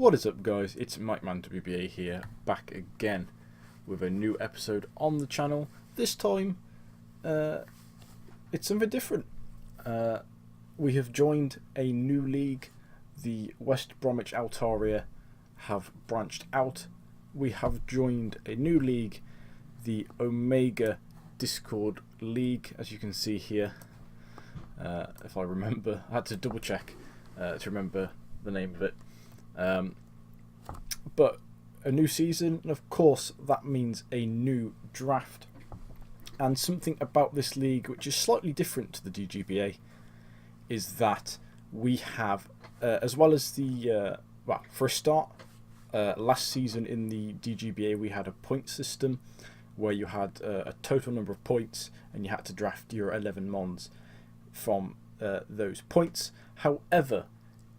What is up, guys? It's Mike Man WBA here, back again with a new episode on the channel. This time, it's something different. We have joined a new league. The West Bromwich Altaria have branched out. We have joined a new league, the Omega Discord League, as you can see here. If I remember, I had to double check to remember the name of it. But a new season, and of course that means a new draft. And something about this league which is slightly different to the DGBA is that we have, as well as the, well, for a start, last season in the DGBA we had a point system where you had a total number of points and you had to draft your 11 mons from those points. However,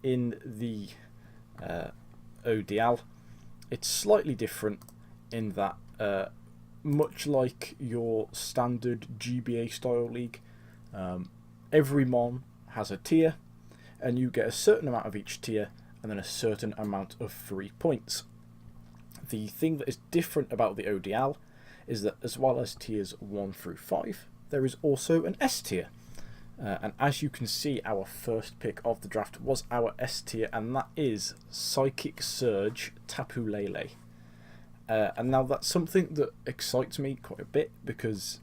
in the ODL, it's slightly different in that, much like your standard GBA style league, every mon has a tier, and you get a certain amount of each tier and then a certain amount of free points. The thing that is different about the ODL is that as well as tiers 1 through 5, there is also an S tier. And as you can see, our first pick of the draft was our S tier, and that is Psychic Surge Tapu Lele. And now that's something that excites me quite a bit because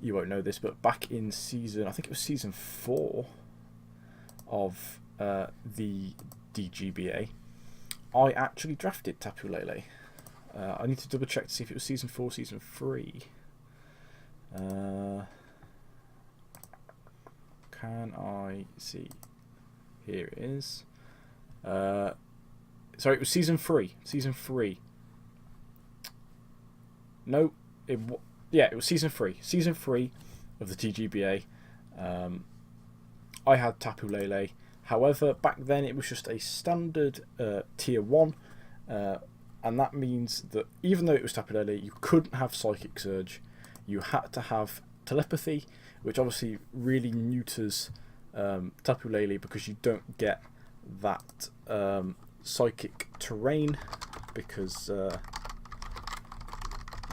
you won't know this, but back in season, I think it was season 4 of the DGBA, I actually drafted Tapu Lele. I need to double check to see if it was season 4 or season 3. Can I see? Here it is. Sorry, it was season 3. Season 3. No, it was season 3. Season 3 of the TGBA. I had Tapu Lele. However, back then it was just a standard tier 1, and that means that even though it was Tapu Lele, you couldn't have Psychic Surge. You had to have Telepathy, which obviously really neuters Tapu Lele because you don't get that Psychic Terrain because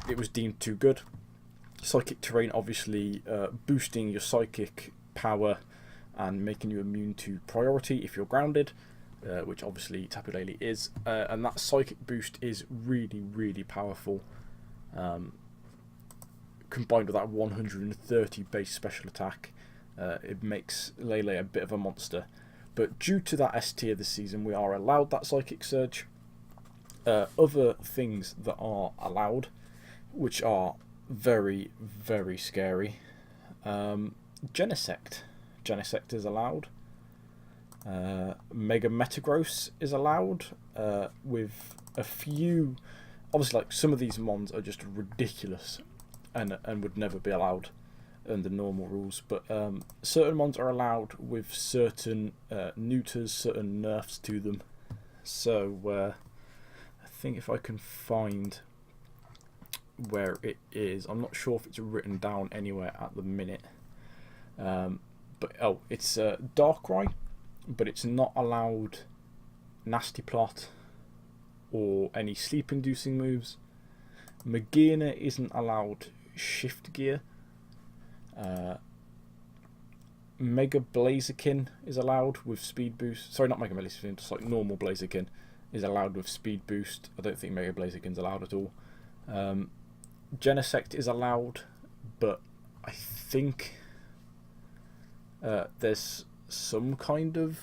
it was deemed too good. Psychic Terrain obviously boosting your psychic power and making you immune to priority if you're grounded, which obviously Tapu Lele is, and that psychic boost is really, really powerful. Combined with that 130 base special attack, it makes Lele a bit of a monster. But due to that S tier this season, we are allowed that Psychic Surge. Other things that are allowed, which are very, very scary. Genesect. Genesect is allowed. Mega Metagross is allowed, with a few... Obviously, like, some of these mons are just ridiculous and would never be allowed under normal rules, but certain mons are allowed with certain neuters, certain nerfs to them. So I think if I can find where it is, I'm not sure if it's written down anywhere at the minute, but oh, it's Darkrai, but it's not allowed Nasty Plot or any sleep inducing moves. Magearna isn't allowed Shift Gear. Mega Blaziken is allowed with speed boost. Sorry, not Mega Blaziken, just like normal Blaziken is allowed with speed boost. I don't think Mega Blaziken's allowed at all. Genesect is allowed, but I think there's some kind of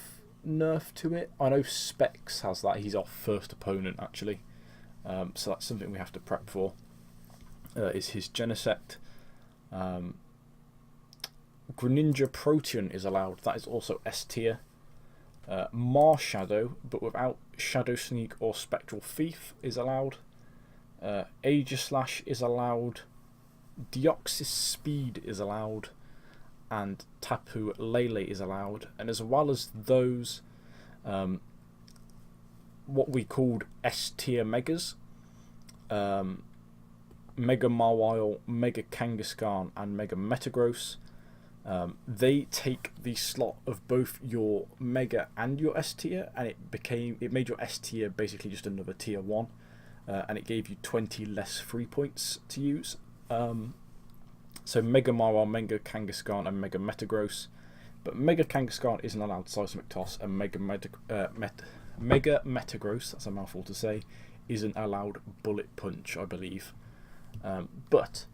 nerf to it. I know Specs has that. He's our first opponent actually, so that's something we have to prep for. Is his Genesect. Greninja Protean is allowed. That is also S tier. Marshadow, but without Shadow Sneak or Spectral Thief, is allowed. Aegislash is allowed. Deoxys Speed is allowed. And Tapu Lele is allowed. And as well as those, what we called S tier megas, Mega Mawile, Mega Kangaskhan, and Mega Metagross They take the slot of both your Mega and your S tier, and it made your S tier basically just another tier 1, and it gave you 20 less free points to use. So Mega Marwar, Mega Kangaskhan, and Mega Metagross. But Mega Kangaskhan isn't allowed Seismic Toss, and Mega Metagross, that's a mouthful to say, isn't allowed Bullet Punch, I believe. But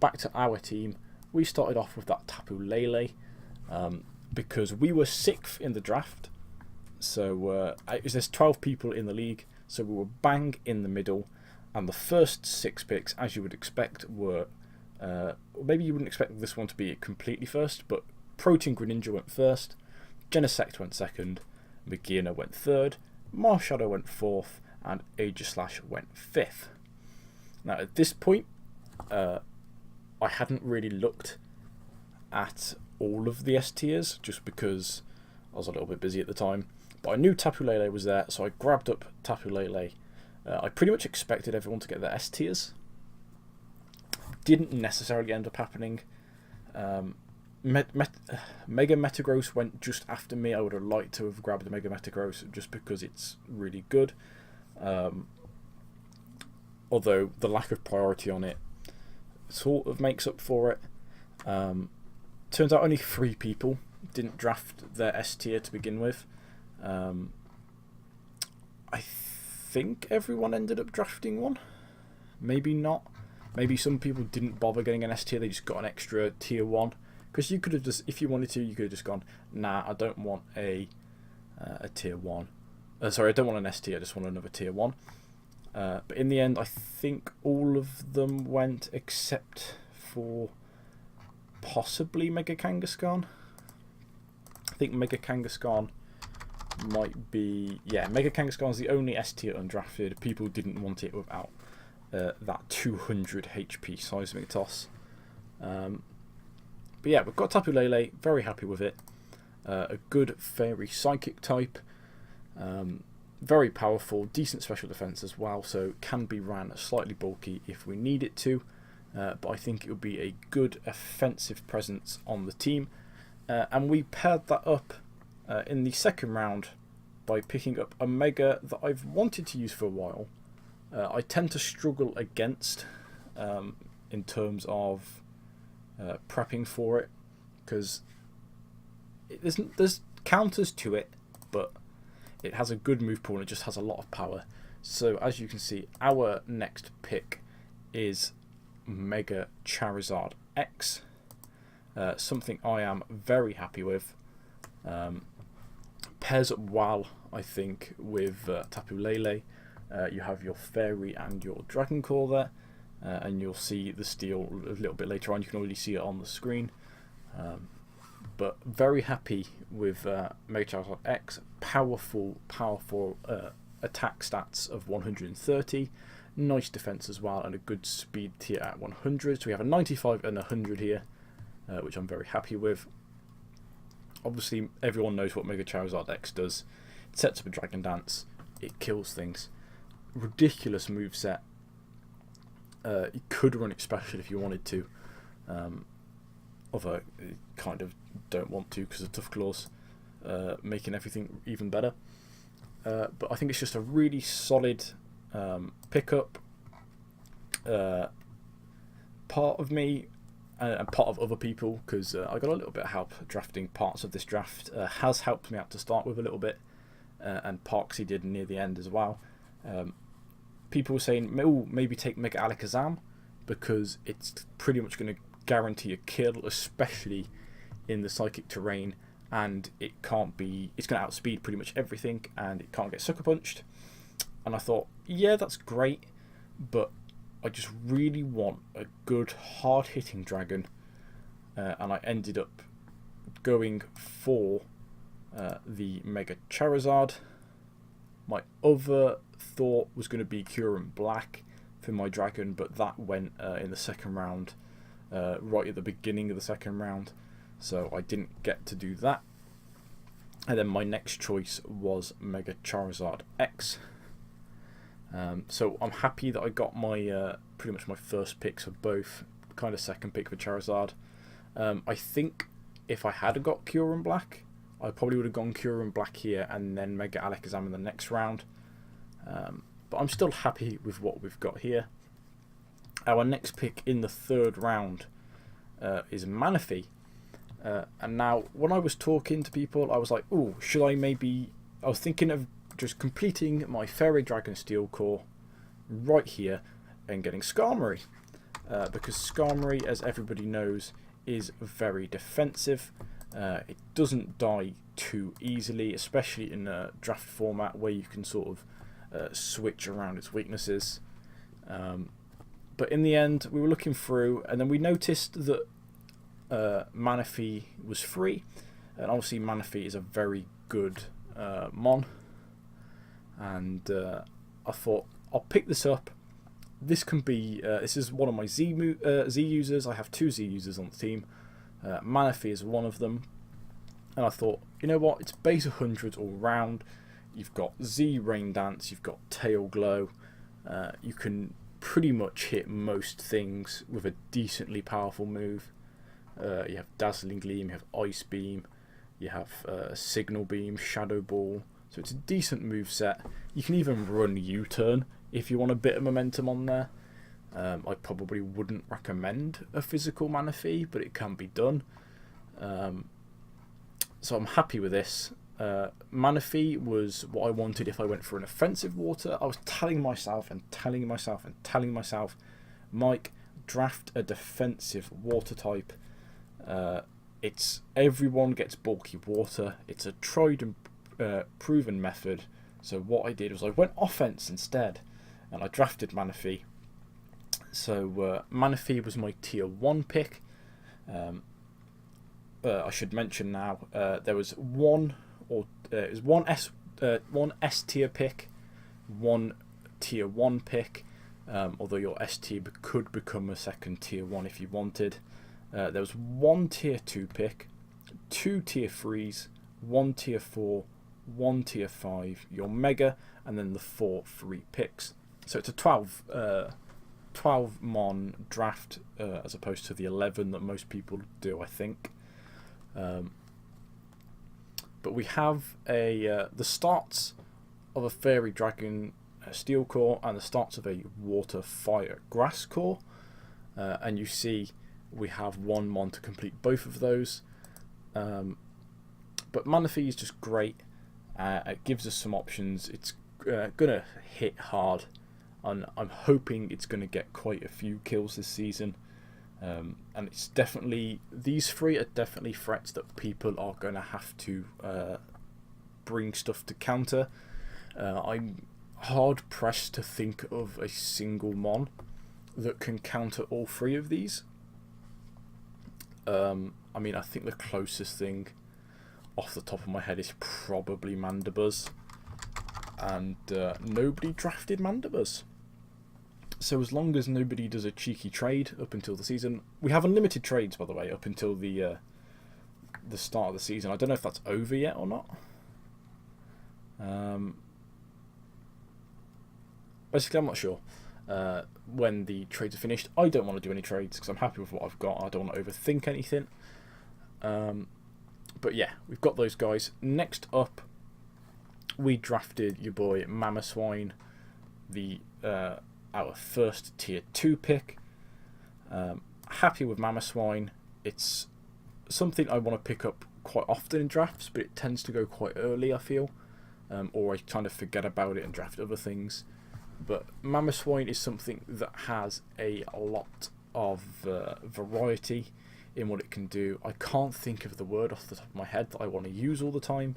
back to our team, we started off with that Tapu Lele because we were 6th in the draft. So there's 12 people in the league, so we were bang in the middle. And the first 6 picks, as you would expect, were maybe you wouldn't expect this one to be completely first, but Protein Greninja went first, Genesect went second, Magearna went third, Marshadow went fourth, and Aegislash went fifth. Now at this point, I hadn't really looked at all of the S tiers just because I was a little bit busy at the time, but I knew Tapu Lele was there, so I grabbed up Tapu Lele. I pretty much expected everyone to get their S tiers. Didn't necessarily end up happening. Mega Metagross went just after me. I would have liked to have grabbed the Mega Metagross just because it's really good. Although the lack of priority on it sort of makes up for it. Turns out only 3 people didn't draft their S tier to begin with. I think everyone ended up drafting one. Maybe not. Maybe some people didn't bother getting an S tier, they just got an extra tier 1. Because you could have just, if you wanted to, you could have just gone, nah, I don't want a tier 1. Sorry, I don't want an S tier, I just want another tier 1. But in the end, I think all of them went except for possibly Mega Kangaskhan. I think Mega Kangaskhan might be... Yeah, Mega Kangaskhan is the only S tier undrafted. People didn't want it without that 200 HP Seismic Toss. But yeah, we've got Tapu Lele, very happy with it. A good Fairy Psychic type. Very powerful, decent special defense as well, so can be ran slightly bulky if we need it to. But I think it would be a good offensive presence on the team. And we paired that up in the second round by picking up a Mega that I've wanted to use for a while. I tend to struggle against in terms of prepping for it, because there's counters to it, but it has a good move pool and it just has a lot of power. So as you can see, our next pick is Mega Charizard X. Something I am very happy with. Pairs up well, I think, with Tapu Lele. You have your Fairy and your Dragon Core there, and you'll see the steel a little bit later on. You can already see it on the screen. But very happy with Mega Charizard X. Powerful attack stats of 130. Nice defense as well, and a good speed tier at 100. So we have a 95 and a 100 here, which I'm very happy with. Obviously, everyone knows what Mega Charizard X does. It sets up a Dragon Dance. It kills things. Ridiculous moveset. You could run it special if you wanted to. Although I kind of don't want to because of Tough Claws making everything even better. But I think it's just a really solid pickup. Part of me and part of other people, because I got a little bit of help drafting parts of this draft, has helped me out to start with a little bit, and Parksy did near the end as well. People were saying, oh, maybe take Mega Alakazam, because it's pretty much going to guarantee a kill, especially in the psychic terrain, and it's going to outspeed pretty much everything, and it can't get sucker punched. And I thought, yeah, that's great, but I just really want a good hard hitting dragon, and I ended up going for the Mega Charizard. My other thought was going to be Kyurem Black for my dragon, but that went in the second round, right at the beginning of the second round, so I didn't get to do that. And then my next choice was Mega Charizard X. So I'm happy that I got my pretty much my first picks of both, kind of second pick for Charizard. I think if I had got Cure and Black, I probably would have gone Cure and Black here and then Mega Alakazam in the next round. But I'm still happy with what we've got here. Our next pick in the third round is Manaphy. And now, when I was talking to people, I was like, "Oh, should I maybe?" I was thinking of just completing my Fairy Dragon Steel Core right here and getting Skarmory, because Skarmory, as everybody knows, is very defensive. It doesn't die too easily, especially in a draft format where you can sort of switch around its weaknesses. But in the end, we were looking through, and then we noticed that Manaphy was free, and obviously Manaphy is a very good mon, and I thought I'll pick this up. This can be this is one of my Z users. I have 2 Z users on the team. Manaphy is one of them, and I thought, you know what, it's base 100 all round. You've got Z Rain Dance, you've got Tail Glow, you can pretty much hit most things with a decently powerful move. You have Dazzling Gleam, you have Ice Beam, you have Signal Beam, Shadow Ball, so it's a decent move set. You can even run U-turn if you want a bit of momentum on there. I probably wouldn't recommend a physical Manaphy, but it can be done. So I'm happy with this. Manaphy was what I wanted if I went for an offensive water. I was telling myself, Mike, draft a defensive water type. It's everyone gets bulky water. It's a tried and proven method. So what I did was I went offense instead, and I drafted Manaphy. So Manaphy was my tier 1 pick. I should mention now there was one S tier pick, one tier 1 pick. Although your S tier could become a second tier 1 if you wanted. There was 1 tier 2 pick, 2 tier 3s, 1 tier 4, 1 tier 5, your Mega, and then the 4 free picks. So it's a 12 mon draft as opposed to the 11 that most people do, I think. But we have the starts of a Fairy Dragon Steel Core and the starts of a Water Fire Grass Core, and you see we have 1 mon to complete both of those. But Manaphy is just great. It gives us some options. It's gonna hit hard, and I'm hoping it's gonna get quite a few kills this season. And it's definitely, these 3 are definitely threats that people are gonna have to bring stuff to counter. I'm hard pressed to think of a single mon that can counter all 3 of these. I mean, I think the closest thing off the top of my head is probably Mandibuzz, and nobody drafted Mandibuzz. So as long as nobody does a cheeky trade up until the season, we have unlimited trades, by the way, up until the start of the season. I don't know if that's over yet or not. Basically, I'm not sure when the trades are finished. I don't want to do any trades because I'm happy with what I've got. I don't want to overthink anything. But yeah, we've got those guys. Next up, we drafted your boy Mamoswine, our first tier 2 pick. Happy with Mamoswine. It's something I want to pick up quite often in drafts, but it tends to go quite early, I feel. Or I kind of forget about it and draft other things. But Mamoswine is something that has a lot of variety in what it can do. I can't think of the word off the top of my head that I want to use all the time.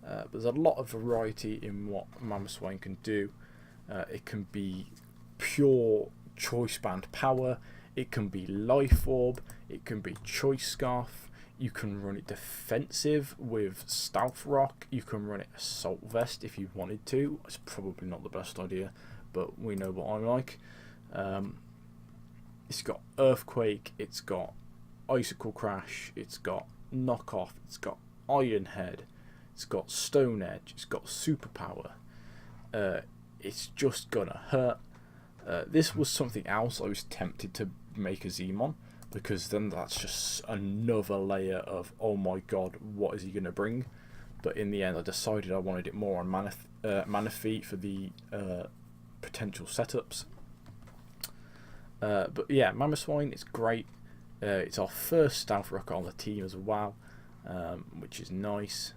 But there's a lot of variety in what Mamoswine can do. It can be pure Choice Band power, it can be Life Orb, it can be Choice Scarf, you can run it defensive with Stealth Rock, you can run it Assault Vest if you wanted to. It's probably not the best idea, but we know what I'm like. It's got Earthquake, it's got Icicle Crash, it's got Knock Off, it's got Iron Head, it's got Stone Edge, it's got Superpower. It's just gonna hurt. This was something else I was tempted to make a Zmon. because then that's just another layer of, oh my god, what is he going to bring? But in the end I decided I wanted it more on Manaphy for the potential setups. But yeah, Mamoswine is great. It's our first Stealth Rocker on the team as well, which is nice.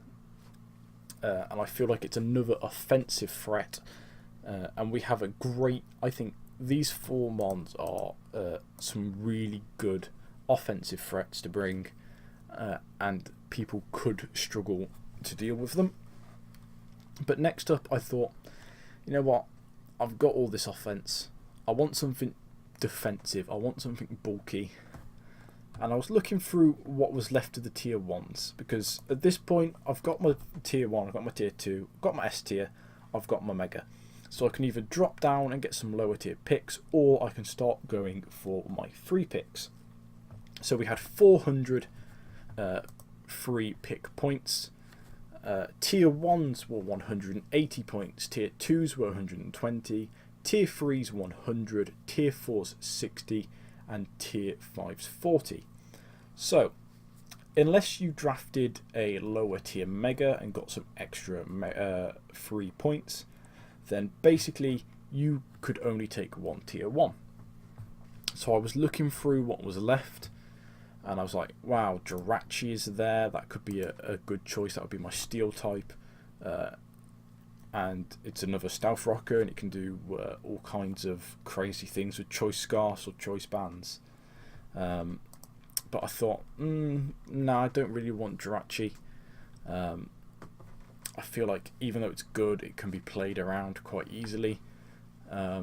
And I feel like it's another offensive threat. And we have a great, I think these 4 mons are some really good offensive threats to bring, and people could struggle to deal with them. But next up I thought, you know what, I've got all this offense, I want something defensive, I want something bulky. And I was looking through what was left of the tier 1s, because at this point I've got my tier 1, I've got my tier 2, I've got my S tier, I've got my mega. So I can either drop down and get some lower tier picks, or I can start going for my free picks. So we had 400 free pick points. Tier 1s were 180 points, tier 2s were 120, tier 3s 100, tier 4s 60, and tier 5s 40. So unless you drafted a lower tier mega and got some extra free points, then basically you could only take one tier 1. So I was looking through what was left, and I was like, wow, Jirachi is there, that could be a good choice, that would be my steel type. And it's another Stealth Rocker, and it can do all kinds of crazy things with choice scarfs or choice bands. But I thought, no, I don't really want Jirachi. I feel like even though it's good, it can be played around quite easily. I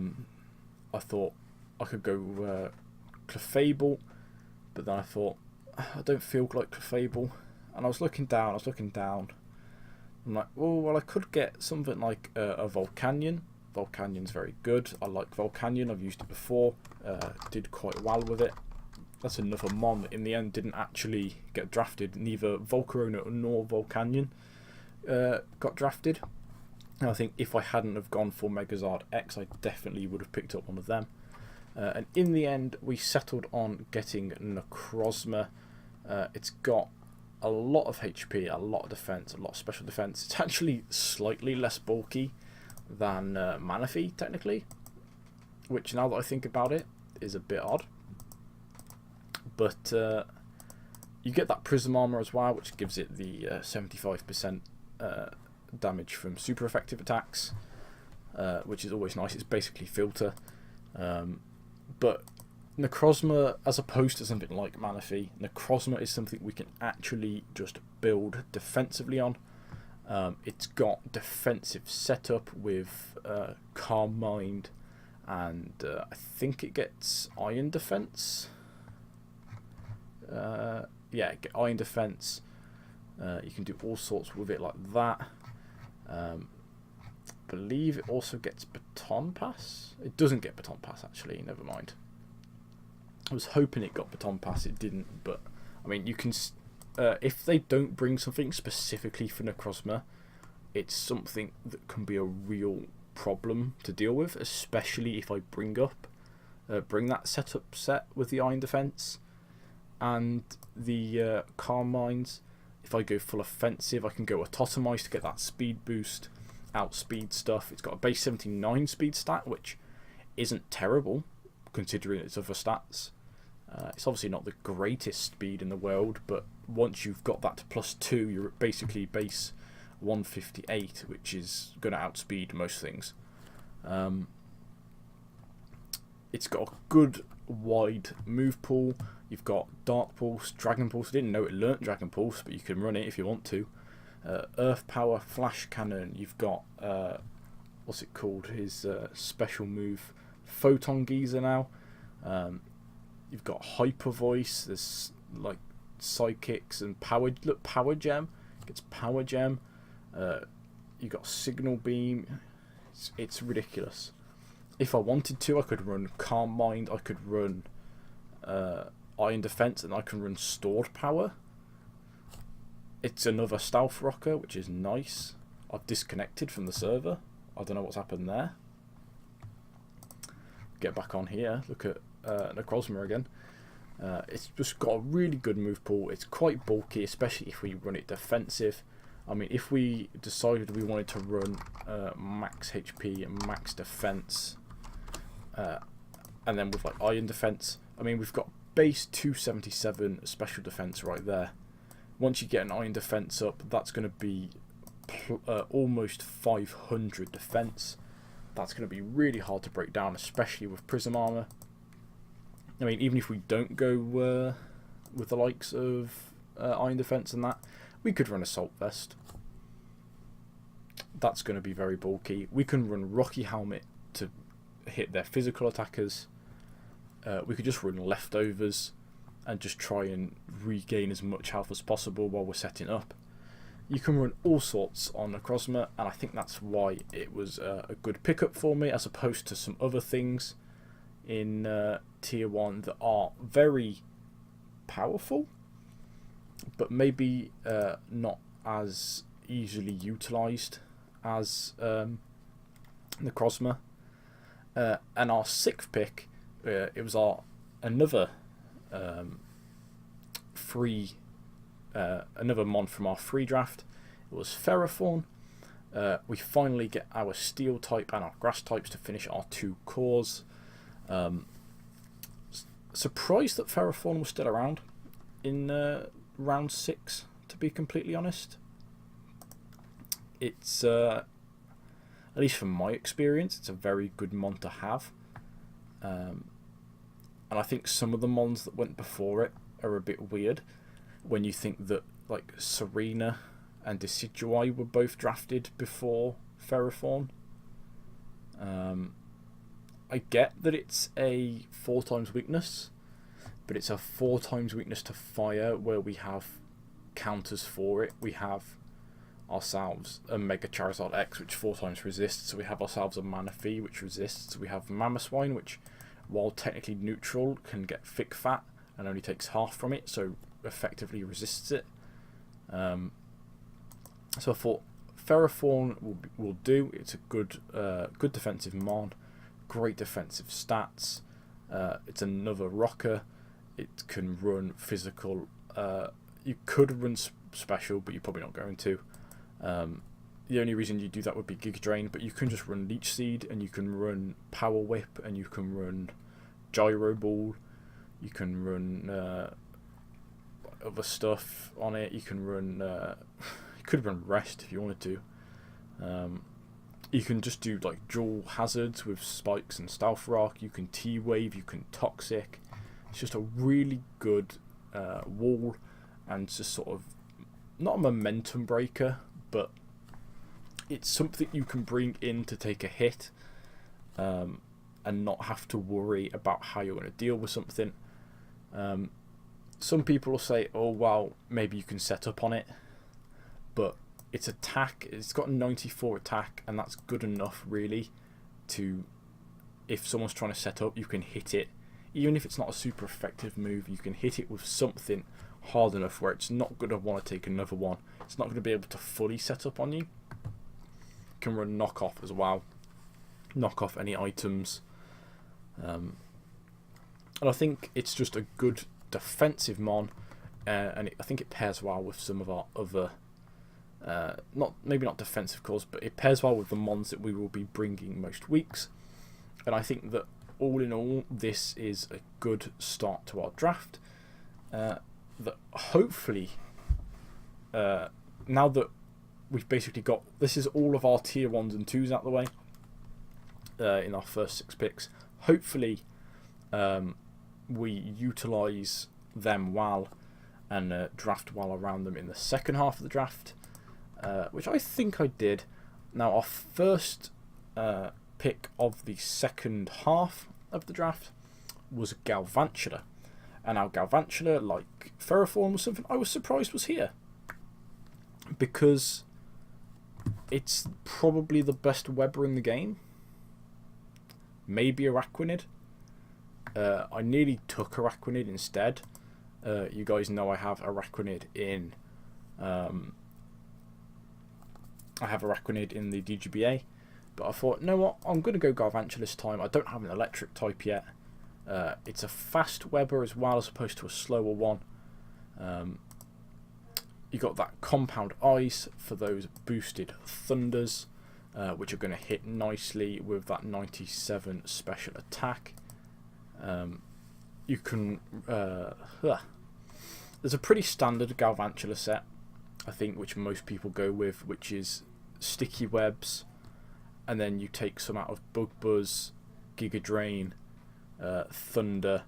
thought I could go Clefable, but then I thought, I don't feel like Clefable. And I was looking down, I'm like, oh, well, I could get something like a Volcanion. Volcanion's very good. I like Volcanion, I've used it before, did quite well with it. That's another mon that in the end didn't actually get drafted. Neither Volcarona nor Volcanion got drafted. And I think if I hadn't have gone for Megazard X, I definitely would have picked up one of them. And in the end, we settled on getting Necrozma. It's got a lot of HP, a lot of defense, a lot of special defense. It's actually slightly less bulky than Manaphy, technically, which now that I think about it is a bit odd. But you get that Prism Armor as well, which gives it the 75% damage from super effective attacks, which is always nice. It's basically filter. But Necrozma, as opposed to something like Manaphy, Necrozma is something we can actually just build defensively on. It's got defensive setup with Calm Mind, and I think it gets Iron Defense. Yeah, Iron Defense. You can do all sorts with it like that. Believe it also gets Baton Pass. It doesn't get Baton Pass, actually. Never mind. I was hoping it got Baton Pass. It didn't, but I mean, you can. If they don't bring something specifically for Necrozma, it's something that can be a real problem to deal with, especially if I bring that setup set with the Iron Defense and the Calm Minds. If I go full offensive, I can go Autotomize to get that speed boost, outspeed stuff. It's got a base 79 speed stat, which isn't terrible considering its other stats. It's obviously not the greatest speed in the world, but once you've got that to +2, you're at basically base 158, which is going to outspeed most things. It's got a good wide move pool. You've got Dark Pulse, Dragon Pulse. I didn't know it learnt Dragon Pulse, but you can run it if you want to. Earth Power, Flash Cannon. You've got, what's it called? His special move, Photon Geyser now. You've got Hyper Voice. There's like Psychics and Power. Look, Power Gem. It gets Power Gem. You've got Signal Beam. It's ridiculous. If I wanted to, I could run Calm Mind. I could run Iron Defense, and I can run Stored Power. It's another Stealth Rocker, which is nice. I've disconnected from the server. I don't know what's happened there. Get back on here. Look at Necrozma again. It's just got a really good move pool. It's quite bulky, especially if we run it defensive. I mean, if we decided we wanted to run max HP and max defense, and then with like iron defense, I mean, we've got base 277 special defense right there. Once you get an iron defense up, that's going to be almost 500 defense. That's going to be really hard to break down, especially with prism armor. I mean, even if we don't go with the likes of iron defense and that, we could run assault vest. That's going to be very bulky. We can run rocky helmet to hit their physical attackers. We could just run leftovers and just try and regain as much health as possible while we're setting up. You can run all sorts on Necrozma, and I think that's why it was a good pickup for me, as opposed to some other things in Tier 1 that are very powerful, but maybe not as easily utilised as Necrozma. And our 6th pick, it was another another mon from our free draft. It was Ferrothorn. We finally get our steel type and our grass types to finish our 2 cores. Surprised that Ferrothorn was still around in round 6, to be completely honest. It's at least from my experience, it's a very good mon to have. And I think some of the mons that went before it are a bit weird when you think that like Serena and Decidueye were both drafted before Ferrothorn. I get that it's a 4 times weakness, but it's a 4 times weakness to fire where we have counters for it. We have ourselves a Mega Charizard X, which 4 times resists. So we have ourselves a Manaphy, which resists. We have Mamoswine, which, while technically neutral, can get Thick Fat and only takes half from it, so effectively resists it. So I thought Ferrothorn will do. It's a good defensive mon, great defensive stats. It's another rocker. It can run physical. You could run special, but you're probably not going to. The only reason you do that would be Giga Drain, but you can just run Leech Seed, and you can run Power Whip, and you can run Gyro Ball. You can run other stuff on it. You can run. You could run Rest if you wanted to. You can just do like dual hazards with Spikes and Stealth Rock. You can T-Wave. You can Toxic. It's just a really good wall, and just sort of not a momentum breaker, but it's something you can bring in to take a hit, and not have to worry about how you're going to deal with something. Some people will say, oh well, maybe you can set up on it, but its attack, it's got 94 attack, and that's good enough really to, if someone's trying to set up, you can hit it. Even if it's not a super effective move, you can hit it with something hard enough where it's not going to want to take another one. It's not going to be able to fully set up on you. You can run Knock Off as well. Knock off any items. And I think it's just a good defensive mon, and I think it pairs well with some of our other, maybe not defensive cores, but it pairs well with the mons that we will be bringing most weeks. And I think that all in all, this is a good start to our draft. That hopefully, now that we've basically got, this is all of our tier 1s and 2s out the way in our first 6 picks. Hopefully, we utilise them well and draft well around them in the second half of the draft, which I think I did. Now, our first pick of the second half of the draft was Galvantula. And now Galvantula, like Ferrothorn, was something I was surprised was here, because it's probably the best Webber in the game. Maybe Araquanid. I nearly took Araquanid instead. You guys know I have Araquanid in. I have Araquanid in the DGBA, but I thought, you know what? I'm going to go Galvantula this time. I don't have an electric type yet. It's a fast Weber as well, as opposed to a slower one. You got that compound ice for those boosted thunders, which are going to hit nicely with that 97 special attack. You can there's a pretty standard Galvantula set, I think, which most people go with, which is sticky webs, and then you take some out of Bug Buzz, Giga Drain, Thunder,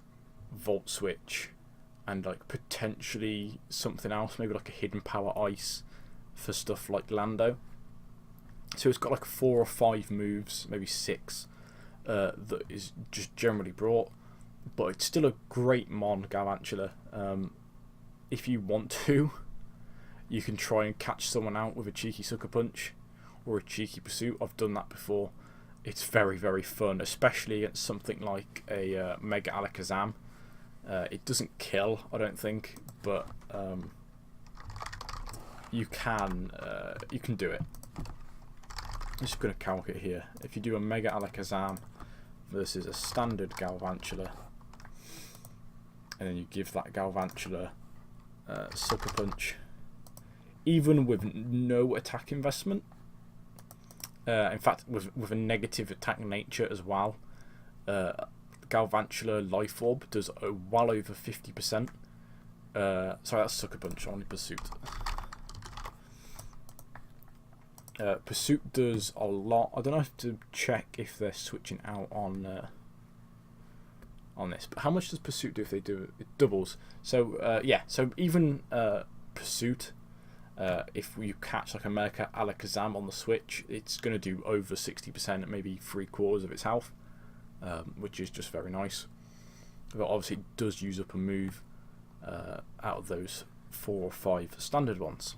Volt Switch, and like potentially something else, maybe like a hidden power ice for stuff like Lando. So it's got like 4 or 5 moves, maybe 6, that is just generally brought, but it's still a great mon, Galvantula. If you want to, you can try and catch someone out with a cheeky Sucker Punch or a cheeky Pursuit. I've done that before. It's very, very fun, especially against something like a Mega Alakazam. It doesn't kill, I don't think, but you can do it. I'm just going to calc it here. If you do a Mega Alakazam versus a standard Galvantula, and then you give that Galvantula Sucker Punch, even with no attack investment, in fact with a negative attack nature as well, Galvantula Life Orb does well over 50%. Sorry, that's Sucker Punch, only Pursuit. Pursuit does a lot. I don't have to check if they're switching out on this, but how much does Pursuit do if they do it? It doubles. So yeah, so even Pursuit, if you catch like a Mega Alakazam on the Switch, it's going to do over 60%, maybe 3/4 of its health, which is just very nice. But obviously it does use up a move out of those 4 or 5 standard ones.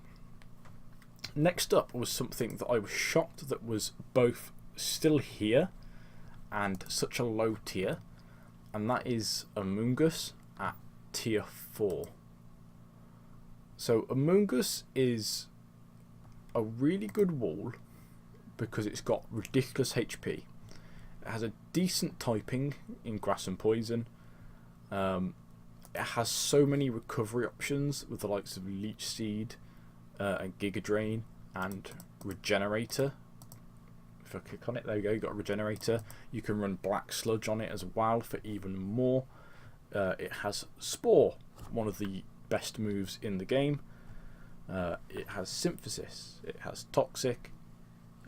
Next up was something that I was shocked that was both still here and such a low tier, and that is Amoonguss at tier 4. So Amoonguss is a really good wall because it's got ridiculous HP. It has a decent typing in Grass and Poison. It has so many recovery options with the likes of Leech Seed, and Giga Drain and Regenerator. If I click on it, there you go, you got a Regenerator. You can run Black Sludge on it as well for even more. It has Spore, one of the best moves in the game. It has Synthesis, it has Toxic,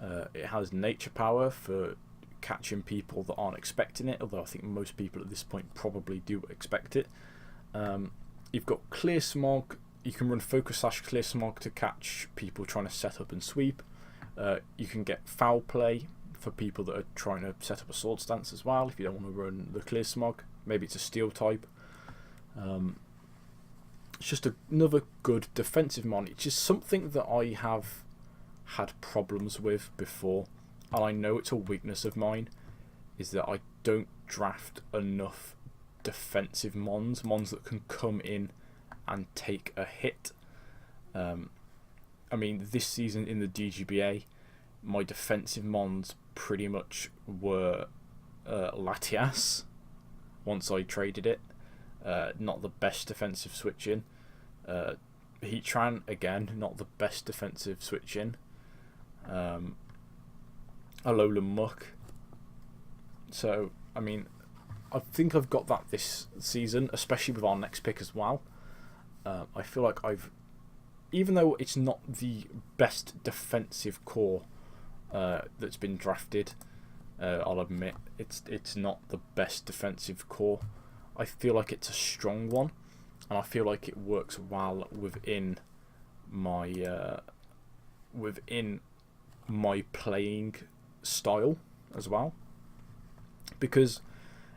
it has Nature Power for catching people that aren't expecting it, although I think most people at this point probably do expect it. You've got Clear Smog. You can run Focus / Clear Smog to catch people trying to set up and sweep. You can get Foul Play for people that are trying to set up a Sword Stance as well, if you don't want to run the Clear Smog. Maybe it's a Steel type. It's just another good defensive mon. It's just something that I have had problems with before, and I know it's a weakness of mine, is that I don't draft enough defensive mons that can come in and take a hit. I mean, this season in the DGBA, my defensive mons pretty much were Latias once I traded it. Not the best defensive switch in. Heatran, again, not the best defensive switch in. Alola Muck. So, I mean, I think I've got that this season, especially with our next pick as well. I feel like even though it's not the best defensive core that's been drafted, I'll admit it's not the best defensive core. I feel like it's a strong one, and I feel like it works well within my playing style as well, because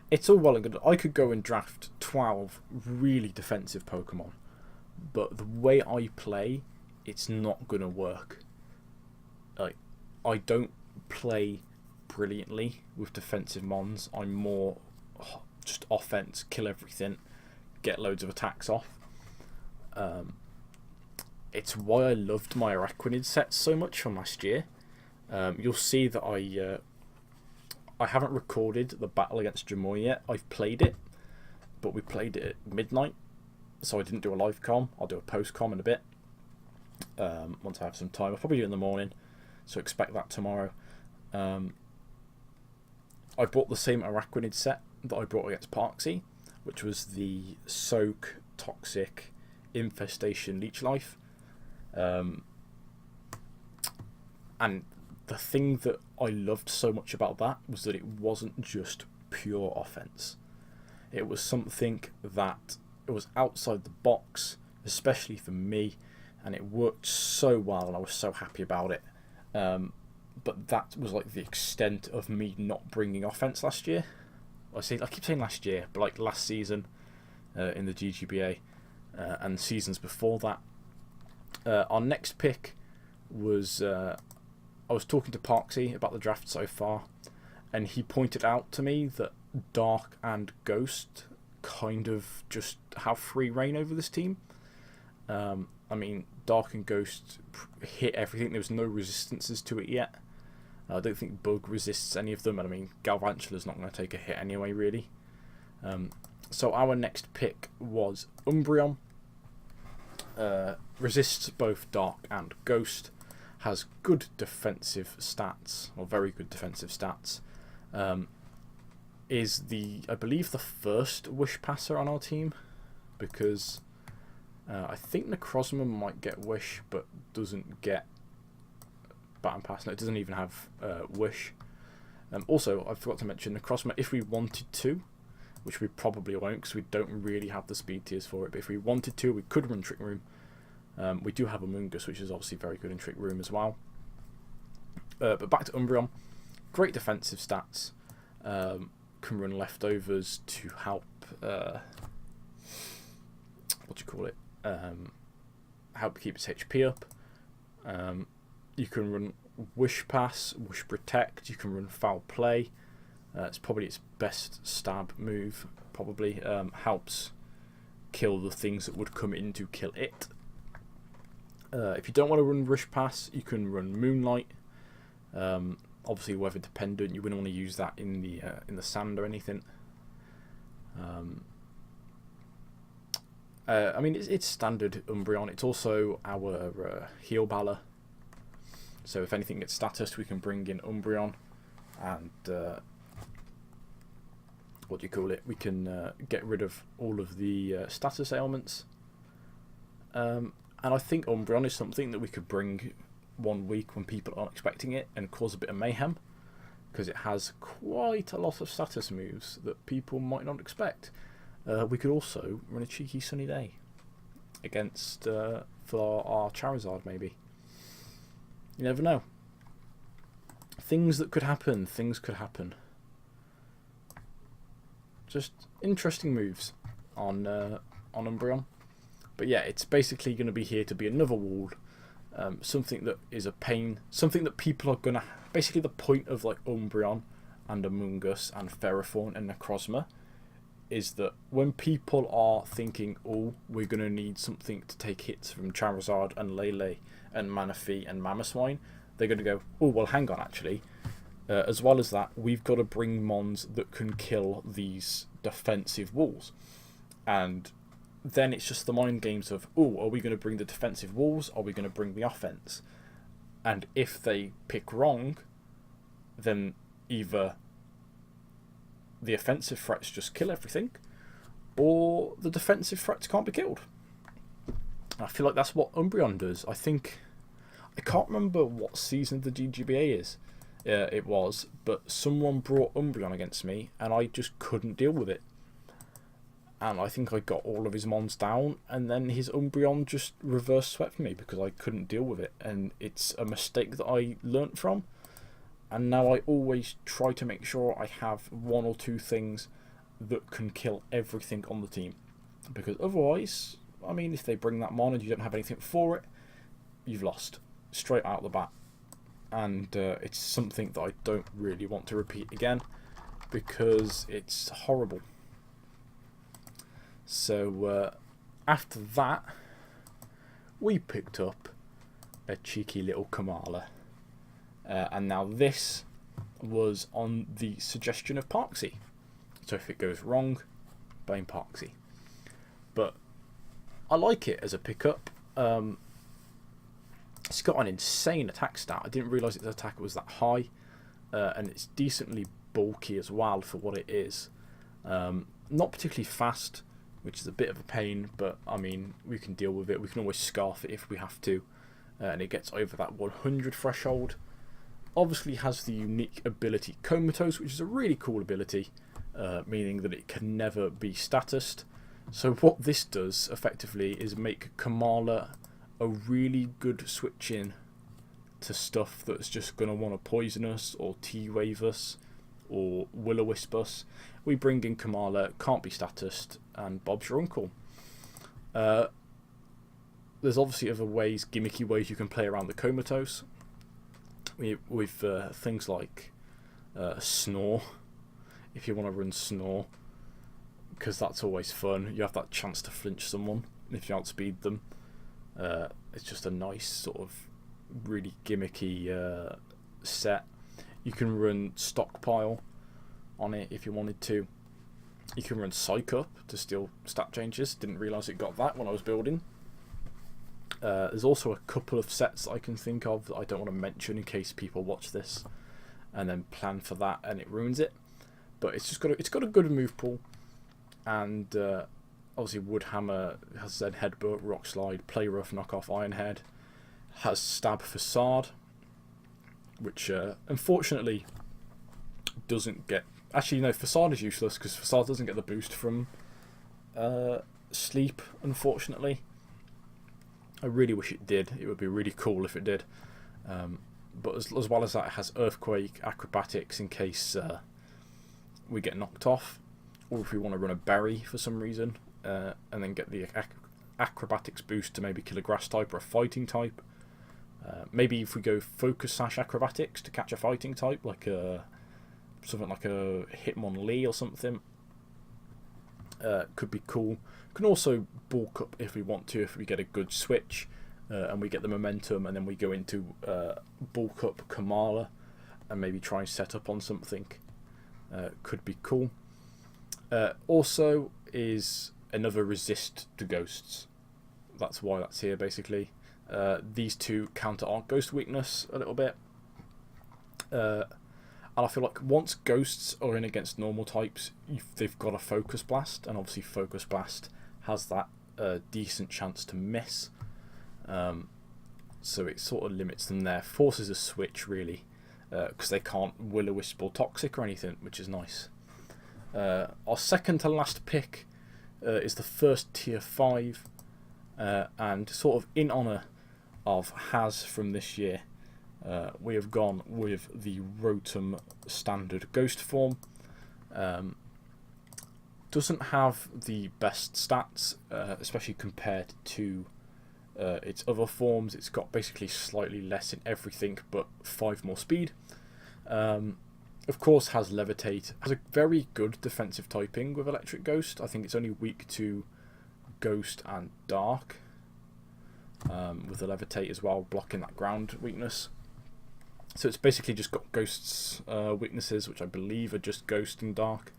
it's all well and good. I could go and draft 12 really defensive Pokemon, but the way I play, it's not gonna work. Like, I don't play brilliantly with defensive mons. I'm more just offense, kill everything, get loads of attacks off. It's why I loved my Araquanid sets so much from last year. You'll see that I haven't recorded the battle against Jamoy yet. I've played it, but we played it at midnight, so I didn't do a live com. I'll do a post com in a bit. Once I have some time, I'll probably do it in the morning, so expect that tomorrow. I bought the same Araquanid set that I brought against Parksy, which was the Soak, Toxic, Infestation, Leech Life. And the thing that I loved so much about that was that it wasn't just pure offense. It was something that it was outside the box, especially for me, and it worked so well, and I was so happy about it. But that was like the extent of me not bringing offense last year. I keep saying last year, but like last season in the GGBA and seasons before that. Our next pick was I was talking to Parksy about the draft so far, and he pointed out to me that Dark and Ghost kind of just have free reign over this team. I mean, Dark and Ghost hit everything. There was no resistances to it yet. I don't think Bug resists any of them, and I mean, Galvantula's not going to take a hit anyway, really. So our next pick was Umbreon. Resists both Dark and Ghost. Has good defensive stats, or very good defensive stats. Is I believe, the first Wish Passer on our team, because I think Necrozma might get Wish, but doesn't get Baton Pass. No, it doesn't even have Wish. Also, I forgot to mention Necrozma, if we wanted to, which we probably won't because we don't really have the speed tiers for it, but if we wanted to, we could run Trick Room. We do have Among Us, which is obviously very good in Trick Room as well. But back to Umbreon. Great defensive stats. Can run Leftovers to help... help keep its HP up. You can run Wish Pass, Wish Protect. You can run Foul Play. It's probably its best stab move. Probably helps kill the things that would come in to kill it. If you don't want to run Wish Pass, you can run Moonlight. Obviously, weather dependent. You wouldn't want to use that in the sand or anything. I mean, it's standard Umbreon. It's also our Heal Baller. So if anything gets status, we can bring in Umbreon, and we can get rid of all of the status ailments. And I think Umbreon is something that we could bring one week when people aren't expecting it and cause a bit of mayhem, because it has quite a lot of status moves that people might not expect. We could also run a cheeky Sunny Day against for our Charizard, maybe. You never know. Things could happen. Just interesting moves on Umbreon. But yeah, it's basically going to be here to be another wall. Something that is a pain. Something that people are going to... Basically the point of like Umbreon and Among Us and Ferrothorn and Necrozma is that when people are thinking, oh, we're going to need something to take hits from Charizard and Lele and Manaphy and Mamoswine, they're going to go, oh, well, hang on, actually. As well as that, we've got to bring mons that can kill these defensive walls. And then it's just the mind games of, oh, are we going to bring the defensive walls? Are we going to bring the offense? And if they pick wrong, then either the offensive threats just kill everything, or the defensive threats can't be killed. I feel like that's what Umbreon does. I can't remember what season the GGBA is. It was, but someone brought Umbreon against me, and I just couldn't deal with it. And I think I got all of his mons down, and then his Umbreon just reverse swept me because I couldn't deal with it. And it's a mistake that I learnt from. And now I always try to make sure I have one or two things that can kill everything on the team. Because otherwise, I mean, if they bring that mon and you don't have anything for it, you've lost straight out the bat. And it's something that I don't really want to repeat again because it's horrible. So after that, we picked up a cheeky little Kamala. And now this was on the suggestion of Parksy. So if it goes wrong, Bane Parksy. But I like it as a pickup. It's got an insane attack stat. I didn't realise its attack was that high, and it's decently bulky as well for what it is. Not particularly fast, which is a bit of a pain, but I mean, we can deal with it. We can always scarf it if we have to, and it gets over that 100 threshold. Obviously has the unique ability Comatose, which is a really cool ability, meaning that it can never be statused. So what this does effectively is make Kamala a really good switch in to stuff that's just going to want to poison us or T-wave us or will-o-wisp us. We bring in Kamala, can't be statused, and Bob's your uncle. There's obviously other ways, gimmicky ways you can play around the Comatose with things like Snore, if you want to run Snore, because that's always fun. You have that chance to flinch someone if you outspeed them. It's just a nice sort of really gimmicky set. You can run Stockpile on it if you wanted to. You can run Psych Up to steal stat changes. Didn't realise it got that when I was building. There's also a couple of sets that I can think of that I don't want to mention in case people watch this and then plan for that and it ruins it. But it's got a good move pool, and obviously Woodhammer has said Headbutt, Rock Slide, Play Rough, Knock Off, Iron Head, has Stab Facade, which unfortunately doesn't get. Actually, no, Facade is useless because Facade doesn't get the boost from Sleep, unfortunately. I really wish it did. It would be really cool if it did. But as well as that, it has Earthquake, Acrobatics in case we get knocked off, or if we want to run a Berry for some reason, and then get the Acrobatics boost to maybe kill a Grass type or a Fighting type. Maybe if we go Focus / Acrobatics to catch a Fighting type, like something like a Hitmonlee or something. Could be cool. Can also bulk up if we want to, if we get a good switch and we get the momentum, and then we go into bulk up Kamala and maybe try and set up on something. Could be cool. Also is another resist to ghosts. That's why that's here basically. These two counter our ghost weakness a little bit. And I feel like once ghosts are in against normal types, they've got a Focus Blast, and obviously Focus Blast has that decent chance to miss. So it sort of limits them there. Forces a switch, really, because they can't Will-O-Wisp or Toxic or anything, which is nice. Our second to last pick is the first tier 5, and sort of in honour of Has from this year, we have gone with the Rotom standard ghost form. Doesn't have the best stats, especially compared to its other forms. It's got basically slightly less in everything, but 5 more speed. Of course, has Levitate. Has a very good defensive typing with Electric Ghost. I think it's only weak to Ghost and Dark, with the Levitate as well, blocking that ground weakness. So it's basically just got Ghost's weaknesses, which I believe are just Ghost and Dark.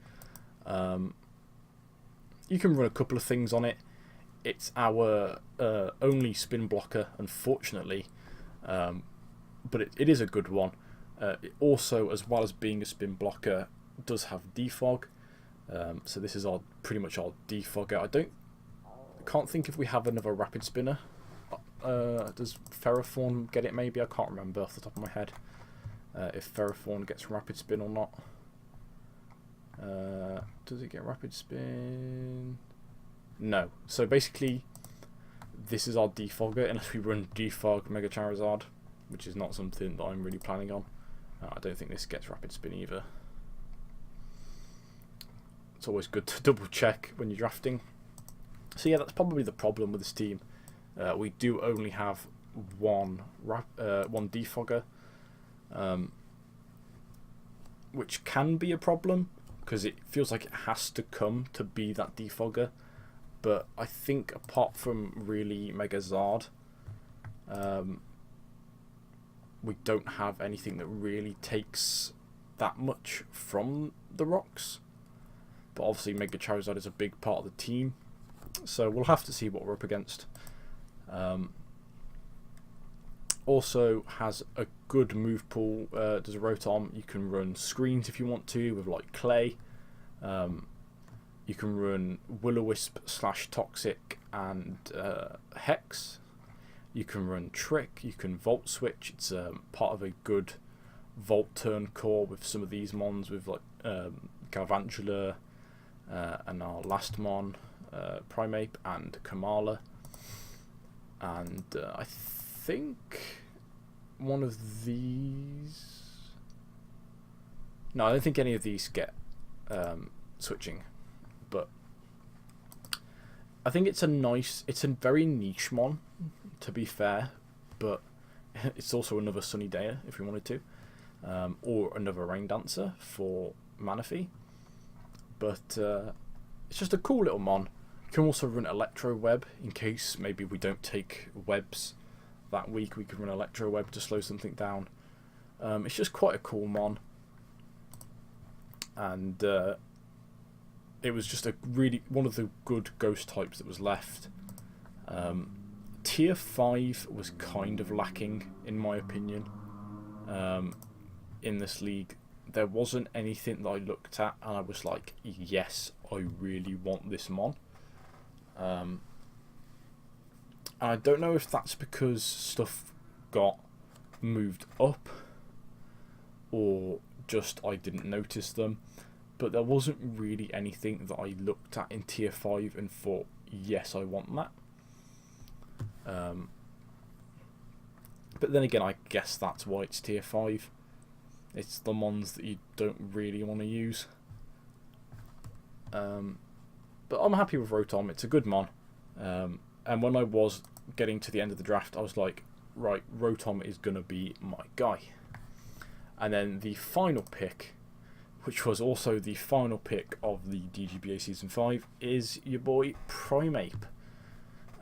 You can run a couple of things on it. It's our only spin blocker, unfortunately, but it is a good one. It also, as well as being a spin blocker, does have Defog. So this is pretty much our defogger. I can't think if we have another Rapid Spinner. Does Ferrothorn get it maybe? I can't remember off the top of my head if Ferrothorn gets Rapid Spin or not. Does it get Rapid Spin? No. So basically, this is our defogger, unless we run Defog Mega Charizard, which is not something that I'm really planning on. I don't think this gets Rapid Spin either. It's always good to double check when you're drafting. So yeah, that's probably the problem with this team. We do only have one defogger, which can be a problem because it feels like it has to come to be that defogger. But I think apart from really Mega Zard, we don't have anything that really takes that much from the rocks. but obviously Mega Charizard is a big part of the team, so we'll have to see what we're up against. Also has a good move pool. Does a Rotom. You can run screens if you want to with like Clay. You can run Will-O-Wisp / Toxic and Hex. You can run Trick. You can Volt Switch. It's part of a good Volt turn core with some of these mons, with like Galvantula and our last mon, Primeape and Kamala. And I think one of these... No, I don't think any of these get switching. But I think it's a very niche mon, to be fair. But it's also another Sunny Day if we wanted to. Or another Rain Dancer for Manaphy. But it's just a cool little mon. You can also run Electro Web in case maybe we don't take webs that week. We can run Electro Web to slow something down. It's just quite a cool mon. And it was just one of the good ghost types that was left. Tier 5 was kind of lacking, in my opinion, in this league. There wasn't anything that I looked at and I was like, yes, I really want this mon. And I don't know if that's because stuff got moved up or just I didn't notice them, but there wasn't really anything that I looked at in tier 5 and thought, yes, I want that. But then again, I guess that's why it's tier 5. It's the mons that you don't really want to use. But I'm happy with Rotom. It's a good mon. And when I was getting to the end of the draft, I was like, right, Rotom is going to be my guy. And then the final pick, which was also the final pick of the DGBA Season 5, is your boy Primeape.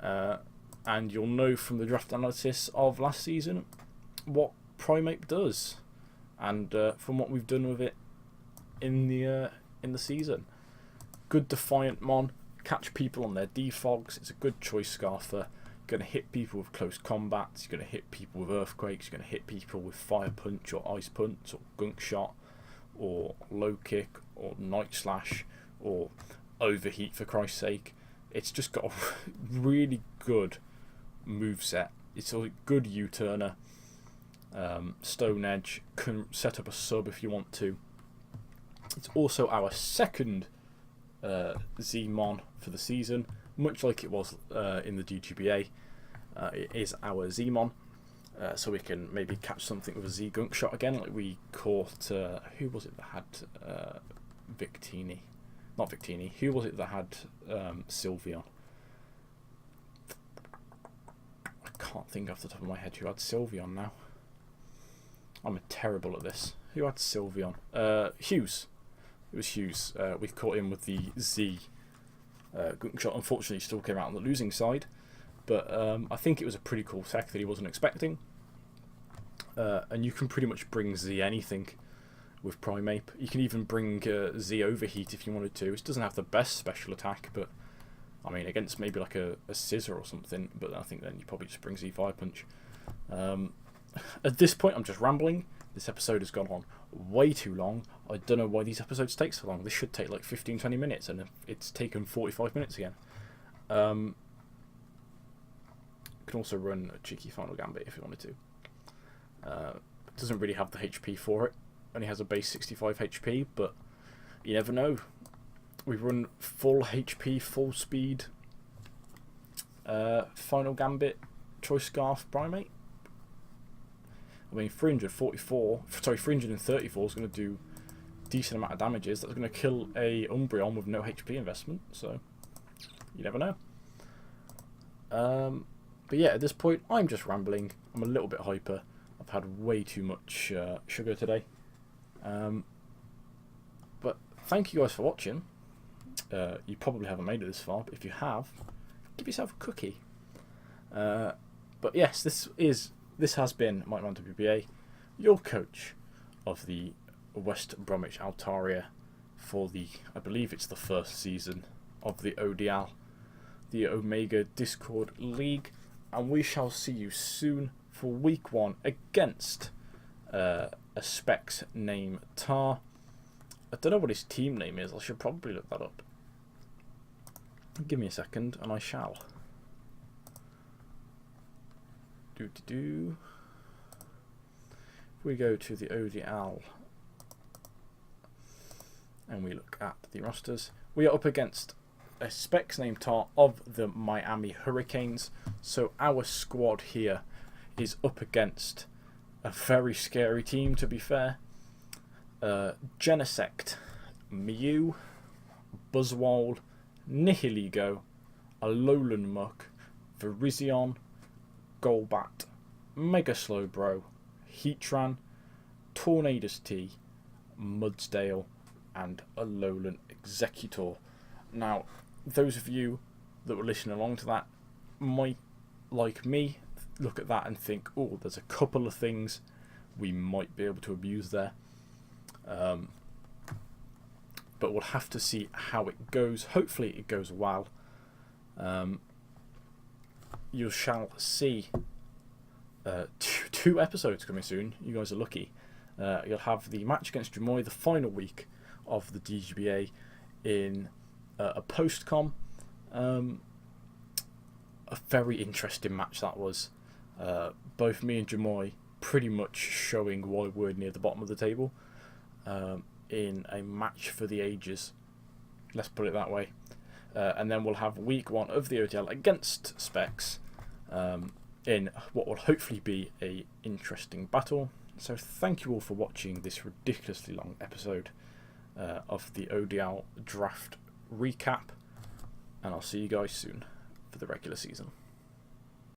And you'll know from the draft analysis of last season what Primeape does. And from what we've done with it in the season. Good Defiant mon, catch people on their defogs. It's a good choice Scarfer. Going to hit people with close combat. You're going to hit people with Earthquakes. You're going to hit people with Fire Punch or Ice Punch or Gunk Shot or Low Kick or Night Slash or Overheat, for Christ's sake. It's just got a really good moveset. It's a good U-turner. Stone Edge, can set up a sub if you want to. It's also our second Z-Mon for the season, much like it was in the DGBA. It is our Z-Mon, so we can maybe catch something with a Z Gunk Shot again, like we caught. Who was it that had Victini? Not Victini. Who was it that had Sylveon? I can't think off the top of my head who had Sylveon now. I'm terrible at this. Who had Sylveon? Hughes. It was Hughes. We caught him with the Z Gunk Shot. Unfortunately, still came out on the losing side. But I think it was a pretty cool tech that he wasn't expecting. And you can pretty much bring Z anything with Primeape. You can even bring Z Overheat if you wanted to. It doesn't have the best special attack, but I mean, against maybe like a Scissor or something. But I think then you probably just bring Z Fire Punch. At this point, I'm just rambling. This episode has gone on way too long. I don't know why these episodes take so long. This should take like 15-20 minutes, and it's taken 45 minutes again. You can also run a cheeky Final Gambit if you wanted to. It doesn't really have the HP for it. Only has a base 65 HP, but you never know. We run full HP, full speed Final Gambit Choice Scarf Primeape. I mean, 334 is going to do decent amount of damages. That's going to kill a Umbreon with no HP investment, so you never know. But yeah, at this point, I'm just rambling. I'm a little bit hyper. I've had way too much sugar today. But thank you guys for watching. You probably haven't made it this far, but if you have, give yourself a cookie. But yes, this has been Mike Man WBA, your coach of the West Bromwich Altaria for the, I believe it's the first season of the ODL, the Omega Discord League, and we shall see you soon for week 1 against a Specs name Tar. I don't know what his team name is. I should probably look that up. Give me a second and I shall. If we go to the ODL and we look at the rosters, we are up against a Specs name Tar of the Miami Hurricanes. So our squad here is up against a very scary team, to be fair. Genesect, Mew, Buzzwole, Nihiligo, Alolan Muck, Virizion, Golbat, Mega Slowbro, Heatran, Tornadus T, Mudsdale, and Alolan Executor. Now, those of you that were listening along to that might, like me, look at that and think, oh, there's a couple of things we might be able to abuse there. But we'll have to see how it goes. Hopefully it goes well. You shall see two episodes coming soon. You guys are lucky. You'll have the match against Jamoy, the final week of the DGBA, in a post-com. A very interesting match that was. Both me and Jamoy pretty much showing why we're near the bottom of the table. In a match for the ages, let's put it that way. And then we'll have week 1 of the ODL against Specs in what will hopefully be a interesting battle. So thank you all for watching this ridiculously long episode of the ODL draft recap, and I'll see you guys soon for the regular season.